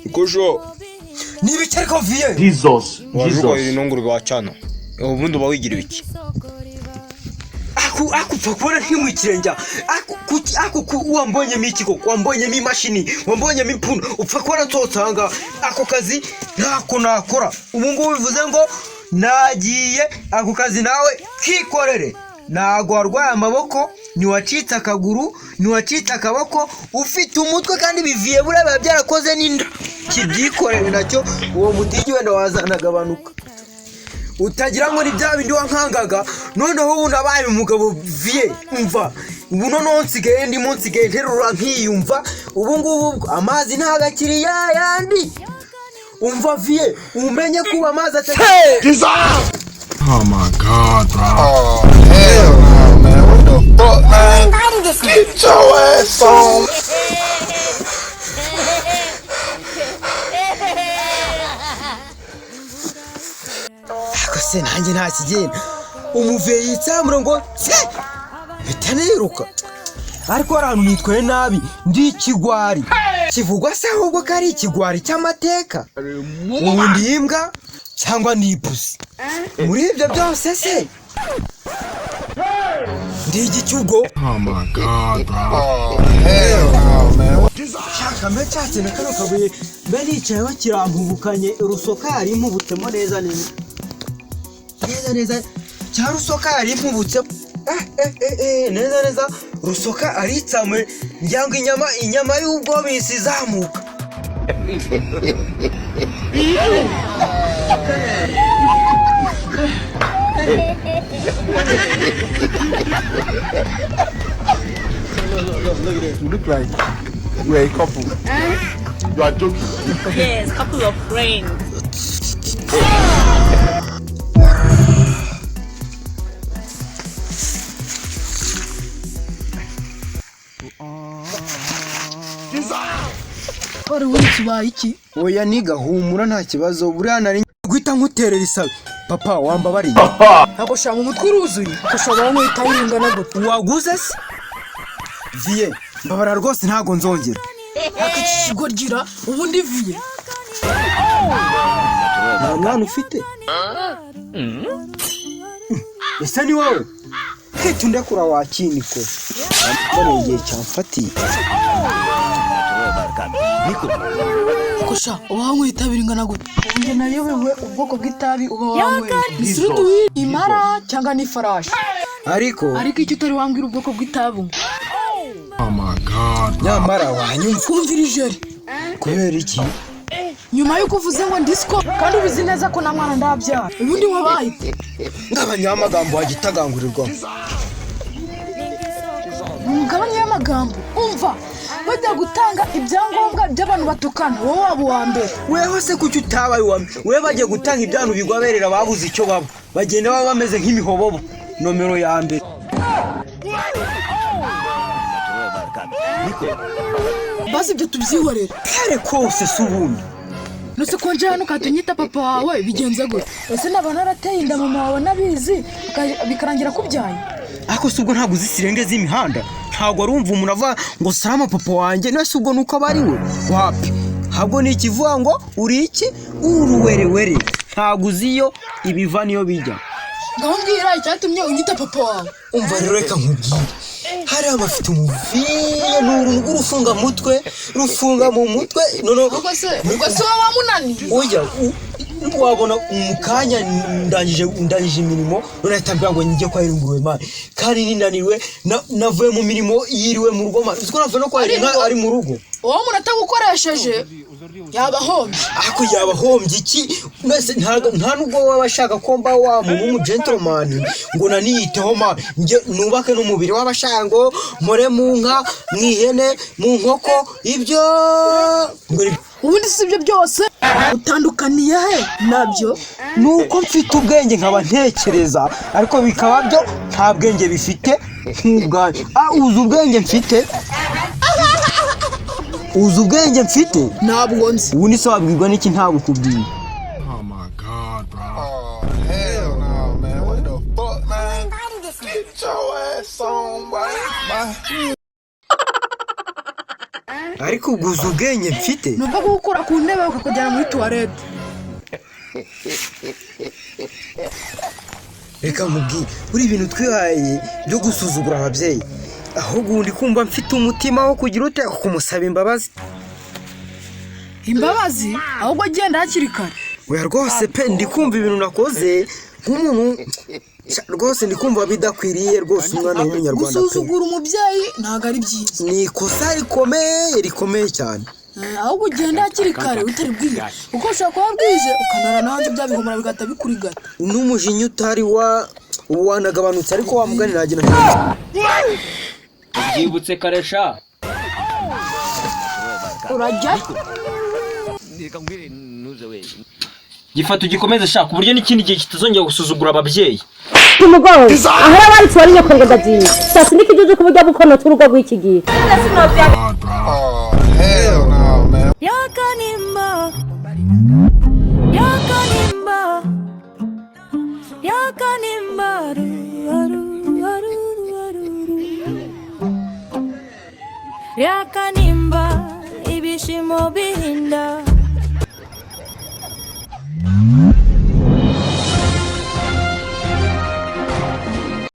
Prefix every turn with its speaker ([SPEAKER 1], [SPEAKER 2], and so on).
[SPEAKER 1] Kosho.
[SPEAKER 2] Nibicara ko vie.
[SPEAKER 3] Jesus.
[SPEAKER 1] Wajuko inonguru bacana. Ubundi bawigira iki?
[SPEAKER 2] Aku fakora nkimwikirenja. Aku wambonye mikiko, wambonye mi mashini, wambonye mi puno. Ufakora nsotanga. Ako kazi ntako nakora. Ubu ngo bivuze ngo nagiye ako kazi nawe kikorere. Nago warwaye amaboko, niwacitse akaguru, niwacitse akaboko, ufite umutwe kandi biviye buraba byarakoze n'inda. Kibyikorere nacyo uwo mutigi wenda wazanagabanuka. Utagira ngo ni bya bindi wankangaga, noneho ubu nabaye umugabo vie, umva. Ubu none nsigaye ndi munsi gaye nterura nkiyumva, ubu ngubu amazi ntagakiri yandi. Umva vie, umenye kuba amazi atari.
[SPEAKER 3] Oh my God, bro.
[SPEAKER 1] Oh hell no, man. What the fuck, man? Get your ass on.
[SPEAKER 2] Akose nanjye nta kigenda. Umuveyi itsamura ngo bitaniruka. Ariko arantu nitwaye nabi ndi ikigwari. Kivugwa se ahubwo kari ikigwari cy'amateka. Ubundi imbwa cyangwa nipusi. Muri ibyo byose se ndi igicyugo.
[SPEAKER 3] Oh my God, bro.
[SPEAKER 1] Oh hell no, man.
[SPEAKER 2] Shaka mecyatse nakano kabuye banicaye bakirampubukanye rusoka yari impubutemo neza neza cya rusoka yari impubutse neza rusoka aritsamwe njyango inyama y'ubwo bisi zamuka.
[SPEAKER 1] You look like we're a couple. You are joking.
[SPEAKER 4] Yes, couple of friends.
[SPEAKER 5] Ora uri kibaye iki?
[SPEAKER 2] Oya niga humura nta kibazo buriya nari guhita nkuterera isabe. Papa wambabariye.
[SPEAKER 5] Nako shanga umutwe uruzuye. Ushobora no itayingana gute?
[SPEAKER 2] Waguze se? Vie, mbabara rwose ntago nzongera.
[SPEAKER 5] Akikigo gira ubundi vie.
[SPEAKER 2] Nta mwana ufite? Ese ni wowe? Tunde kura wakiniko. Mbone igihe cyamfatiye.
[SPEAKER 5] Kosha uwanyweye itabi ringana gute? Nge nayobewe ubwoko bw'itabi uba wanyweye. Isurudu imara cyangwa ni farashi.
[SPEAKER 2] Ariko
[SPEAKER 5] icyo utari wambwira ubwoko bw'itabi.
[SPEAKER 3] Oh my God.
[SPEAKER 2] nyamara wanyumvira
[SPEAKER 5] Kubera
[SPEAKER 2] iki?
[SPEAKER 5] Nyuma yuko uvuze ngo ndisco kandi ubizi neza ko na mwana ndabyara. Ubundi wabaye
[SPEAKER 2] ngabanyamagambo wagitagangurirwa.
[SPEAKER 5] Mugabanye y'amagambo umva bajya gutanga ibyangombwa by'abantu batukana wowe wabo wa mbere.
[SPEAKER 2] Weho se kuki utabaye wa mbere? Wewe bagiye gutanga ibyantu bigwaberera babuze icyo baba. Bagenda baba bameze nk'imihobobo. Nomero ya mbere.
[SPEAKER 5] Basi byo tubyihorera.
[SPEAKER 2] Kare kose subundi.
[SPEAKER 5] Nose konje hano katunyita papa wawe bigenze gute? Ese nabana arateye inda mama wawe nabizi bikarangira kubyaye.
[SPEAKER 2] Ako subwo ntabwo uzisirenge z'imihanda. Ntabwo arumva umuntu ava ngo salama papa wanjye nase ubwo nuko abari we. Wapi? Habwo ni ikivuga ngo uri iki? Uruwerewere. Ntabwo uziyo ibiva niyo bijya.
[SPEAKER 5] Ngambwira icyatumye unyita papa wawe.
[SPEAKER 2] Umva rero reka nkubwire. Hari abafite umuviye n'urugo rufunga mu mutwe nono
[SPEAKER 5] ubwo se wa munani.
[SPEAKER 2] Oya wabona umukanya ndangije imirimo none tambira ngo njye kwa irunguwe mane kandi ninaniwe navuye mu mirimo yiriwe mu rugo mane uziko navuye no kwa ari mu rugo.
[SPEAKER 5] Uwo muntu atagukoresheje yabahombye.
[SPEAKER 2] Ako yabahombye iki mwese nta nubwo wabashaka ko mba wa mu gentleman ngo naniyiteho ma nge nubake n'umubiri w'abashango more mu nka mwihene mu nkoko ibyo
[SPEAKER 5] ubundi sibyo byose utandukaniye he nabyo
[SPEAKER 2] nuko mfite ubwenge nkaba ntekereza ariko bikaba byo nta bwenge bifite nk'ubwanjye. Uzi ubwenge mfite? Uzi ubwenge mfite?
[SPEAKER 5] Ntabwo nzi.
[SPEAKER 2] Ubu ni se wabwirwa n'iki ntabwo kubwiye.
[SPEAKER 3] Oh my God, bro.
[SPEAKER 1] Oh hell no, man. What the fuck, man? Get your ass on, boy.
[SPEAKER 2] ariko uguza ubwenge mfite
[SPEAKER 5] numva gukura ku ntebe ukakujyana muri toilette.
[SPEAKER 2] reka nkubwire buri ibintu twihaye byo gusuzugura ababyeyi ahubwo undi kumva mfite umutima wo kugira ute kumusaba imbabazi.
[SPEAKER 5] Imbabazi ahubwo agenda hakiri kare.
[SPEAKER 2] Oya rwose pe ndi kumva ibintu nakoze nk'umuntu rwose ndi kumva bidakwiriye rwose umwana w'umunyarwanda pe.
[SPEAKER 5] Gusuzugura umubyeyi ntago ari byiza.
[SPEAKER 2] Ni ikosa rikomeye cyane.
[SPEAKER 5] Ahubwo ugenda hakiri kare utari bwije kuko ushaka kuba bwije ukanara nanjye bya bihomora bigata bikurigata.
[SPEAKER 2] N'umujinya utari wanagabanutse ariko wamuganira agena.
[SPEAKER 6] Byibutse karesha.
[SPEAKER 5] Urajya
[SPEAKER 6] Gifata ugikomeze shaka uburyo n'ikindi gihe kitazongera gusuzugura ababyeyi.
[SPEAKER 7] Tumugongo ahora bari twari nyakorega dagiye sasa nikijuje kuburyo bukono turugo rw'iki gihe.
[SPEAKER 1] Oh, hell no, man.
[SPEAKER 8] Yakanimba Yakanimba ibishimo bihinda